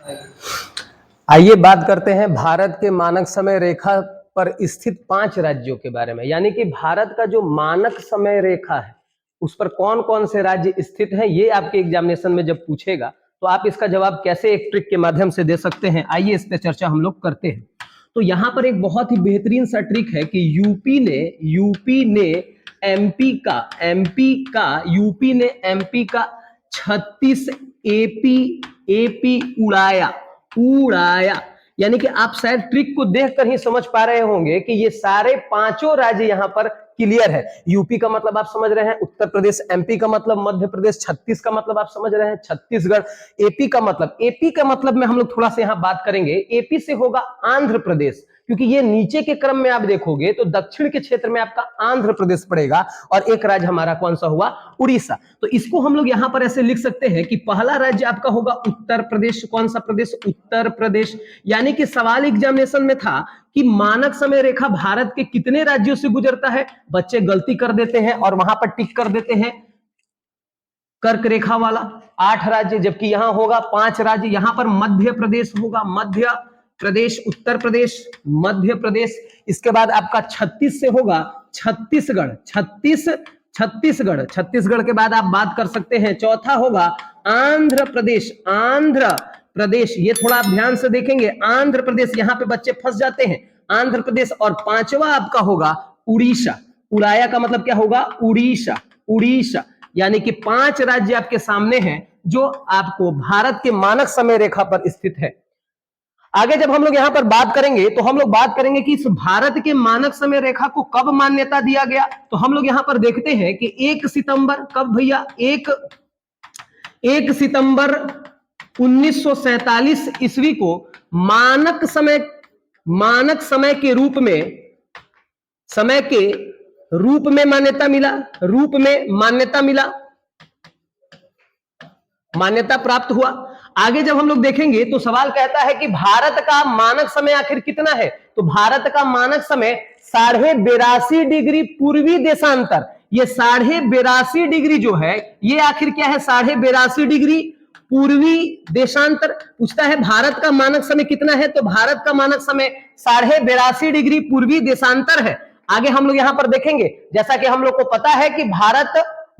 आइए बात करते हैं भारत के मानक समय रेखा पर स्थित 5 राज्यों के बारे में। यानी कि भारत का जो मानक समय रेखा है उस पर कौन कौन से राज्य स्थित हैं, ये आपके एग्जामिनेशन में जब पूछेगा तो आप इसका जवाब कैसे एक ट्रिक के माध्यम से दे सकते हैं, आइए इस पर चर्चा हम लोग करते हैं। तो यहाँ पर एक बहुत ही बेहतरीन सा ट्रिक है कि यूपी ने एमपी का 36 एपी उड़ाया। यानी कि आप शायद ट्रिक को देखकर ही समझ पा रहे होंगे कि ये सारे पांचों राज्य यहां पर क्लियर है। यूपी का मतलब आप समझ रहे हैं, उत्तर प्रदेश, एमपी का मतलब मध्य प्रदेश, छत्तीस का मतलब आप समझ रहे हैं छत्तीसगढ़, एपी का मतलब में हम लोग थोड़ा सा यहां बात करेंगे। एपी से होगा आंध्र प्रदेश, क्योंकि ये नीचे के क्रम में आप देखोगे तो दक्षिण के क्षेत्र में आपका आंध्र प्रदेश पड़ेगा और एक राज्य हमारा कौन सा हुआ, उड़ीसा। तो इसको हम लोग यहां पर ऐसे लिख सकते हैं कि पहला राज्य आपका होगा उत्तर प्रदेश। कौन सा प्रदेश, उत्तर प्रदेश। यानी कि सवाल एग्जामिनेशन में था कि मानक समय रेखा भारत के कितने राज्यों से गुजरता है। बच्चे गलती कर देते हैं और वहां पर टिक कर देते हैं कर्क रेखा वाला 8 राज्य, जबकि यहां होगा 5 राज्य। यहां पर मध्य प्रदेश होगा, मध्य प्रदेश, उत्तर प्रदेश, मध्य प्रदेश। इसके बाद आपका 36 से होगा छत्तीसगढ़, छत्तीसगढ़ के बाद आप बात कर सकते हैं। चौथा होगा आंध्र प्रदेश, ये थोड़ा आप ध्यान से देखेंगे, आंध्र प्रदेश, यहां पे बच्चे फंस जाते हैं, आंध्र प्रदेश। और पांचवा आपका होगा उड़ीसा। उड़ाया का मतलब क्या होगा, उड़ीसा। यानी कि 5 राज्य आपके सामने हैं जो आपको भारत के मानक समय रेखा पर स्थित है। आगे जब हम लोग यहां पर बात करेंगे तो हम लोग बात करेंगे कि इस भारत के मानक समय रेखा को कब मान्यता दिया गया। तो हम लोग यहां पर देखते हैं कि 1 सितंबर, कब भैया, 1 सितंबर 1947 ईस्वी को मानक समय के रूप में मान्यता प्राप्त हुआ। आगे जब हम लोग देखेंगे तो सवाल कहता है कि भारत का मानक समय आखिर कितना है। तो भारत का मानक समय 82.5 डिग्री पूर्वी देशांतर। ये 82.5 डिग्री जो है ये आखिर क्या है, 82.5 डिग्री पूर्वी देशांतर। पूछता है भारत का मानक समय कितना है, तो भारत का मानक समय 82.5 डिग्री पूर्वी देशांतर है। आगे हम लोग यहां पर देखेंगे, जैसा कि हम लोग को पता है कि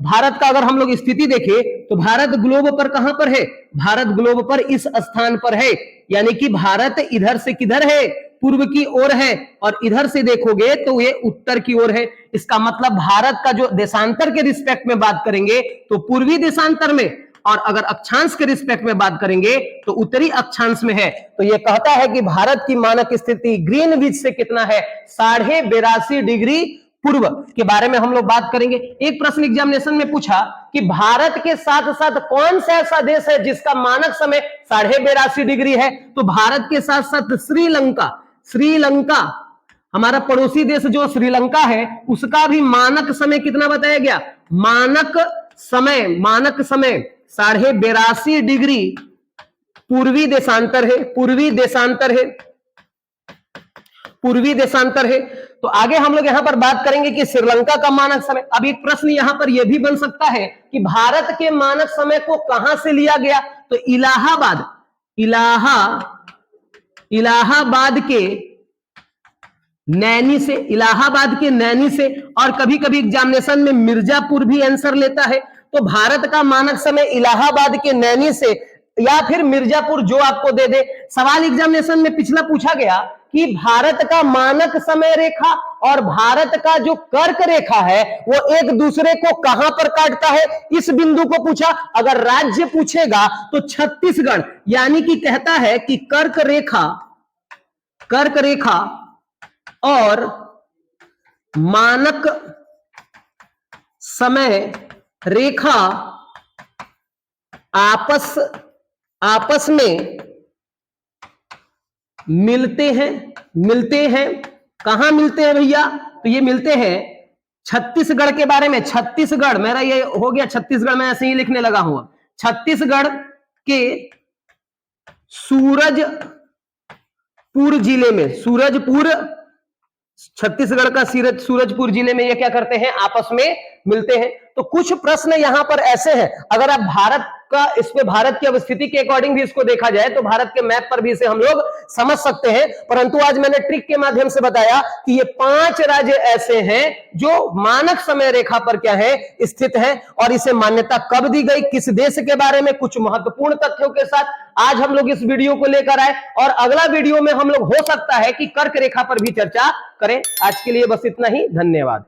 भारत का अगर हम लोग स्थिति देखें तो भारत ग्लोब पर कहां पर है, भारत ग्लोब पर इस स्थान पर है। यानी कि भारत इधर से किधर है, पूर्व की ओर है, और इधर से देखोगे तो ये उत्तर की ओर है। इसका मतलब भारत का जो देशांतर के रिस्पेक्ट में बात करेंगे तो पूर्वी देशांतर में, और अगर अक्षांश के रिस्पेक्ट में बात करेंगे तो उत्तरी अक्षांश में है। तो ये कहता है कि भारत की मानक स्थिति ग्रीनविच से कितना है, 82.5 डिग्री पूर्व के बारे में हम लोग बात करेंगे। एक प्रश्न एग्जामिनेशन में पूछा कि भारत के साथ साथ कौन सा ऐसा देश है जिसका मानक समय 82.5 डिग्री है। तो भारत के साथ साथ श्रीलंका हमारा पड़ोसी देश जो श्रीलंका है उसका भी मानक समय कितना बताया गया, मानक समय 82.5 डिग्री पूर्वी देशांतर है। तो आगे हम लोग यहां पर बात करेंगे कि श्रीलंका का मानक समय। अब एक प्रश्न यहां पर यह भी बन सकता है कि भारत के मानक समय को कहां से लिया गया। तो इलाहाबाद के नैनी से, और कभी कभी एग्जामिनेशन में मिर्जापुर भी आंसर लेता है। तो भारत का मानक समय इलाहाबाद के नैनी से या फिर मिर्जापुर, जो आपको दे दे। सवाल एग्जामिनेशन में पिछला पूछा गया कि भारत का मानक समय रेखा और भारत का जो कर्क रेखा है वो एक दूसरे को कहां पर काटता है, इस बिंदु को पूछा। अगर राज्य पूछेगा तो छत्तीसगढ़। यानी कि कहता है कि कर्क रेखा और मानक समय रेखा आपस में मिलते हैं। कहां मिलते हैं भैया, तो ये मिलते हैं छत्तीसगढ़ के बारे में। छत्तीसगढ़, मेरा ये हो गया छत्तीसगढ़, मैं ऐसे ही लिखने लगा हूं। छत्तीसगढ़ के छत्तीसगढ़ का सूरजपुर जिले में ये क्या करते हैं, आपस में मिलते हैं। तो कुछ प्रश्न यहां पर ऐसे हैं, अगर आप भारत का, इस पे भारत की अवस्थिति के अकॉर्डिंग भी इसको देखा जाए तो भारत के मैप पर भी इसे हम लोग समझ सकते हैं। परंतु आज मैंने ट्रिक के माध्यम से बताया कि ये 5 राज्य ऐसे हैं जो मानक समय रेखा पर क्या है, स्थित हैं, और इसे मान्यता कब दी गई, किस देश के बारे में कुछ महत्वपूर्ण तथ्यों के साथ आज हम लोग इस वीडियो को लेकर आए। और अगला वीडियो में हम लोग हो सकता है कि कर्क रेखा पर भी चर्चा करें। आज के लिए बस इतना ही, धन्यवाद।